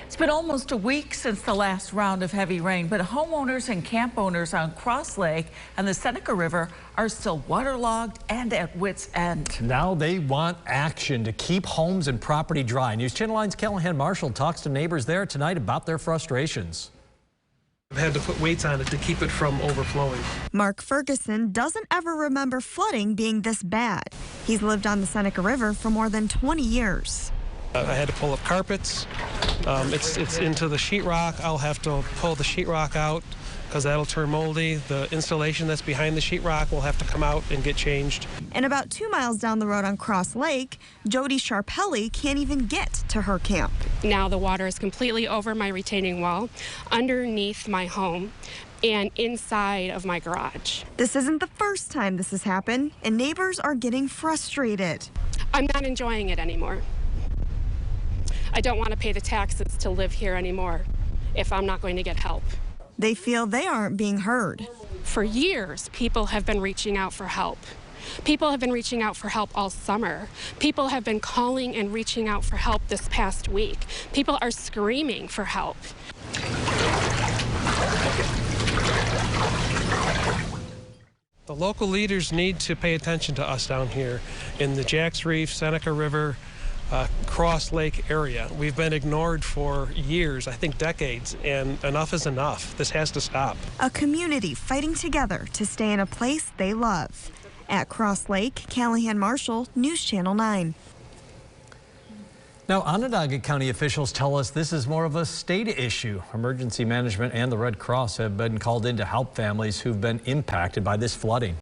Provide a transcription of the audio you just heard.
It's been almost a week since the last round of heavy rain, but homeowners and camp owners on Cross Lake and the Seneca River are still waterlogged and at wit's end. Now they want action to keep homes and property dry. News Channel 9's Callahan Marshall talks to neighbors there tonight about their frustrations. I've had to put weights on it to keep it from overflowing. Mark Ferguson doesn't ever remember flooding being this bad. He's lived on the Seneca River for more than 20 years. I had to pull up carpets. It's into the sheetrock. I'll have to pull the sheetrock out because that'll turn moldy. The installation that's behind the sheetrock will have to come out and get changed. And about 2 miles down the road on Cross Lake, Jody Sharpelli can't even get to her camp. Now the water is completely over my retaining wall, underneath my home, and inside of my garage. This isn't the first time this has happened, and neighbors are getting frustrated. I'm not enjoying it anymore. I don't want to pay the taxes to live here anymore if I'm not going to get help. They feel they aren't being heard. For years, people have been reaching out for help. People have been reaching out for help all summer. People have been calling and reaching out for help this past week. People are screaming for help. The local leaders need to pay attention to us down here in the Jacks Reef, Seneca River, Cross Lake area. We've been ignored for years, I think decades, and enough is enough. This has to stop. A community fighting together to stay in a place they love. At Cross Lake, Callahan Marshall, News Channel 9. Now, Onondaga County officials tell us this is more of a state issue. Emergency management and the Red Cross have been called in to help families who've been impacted by this flooding.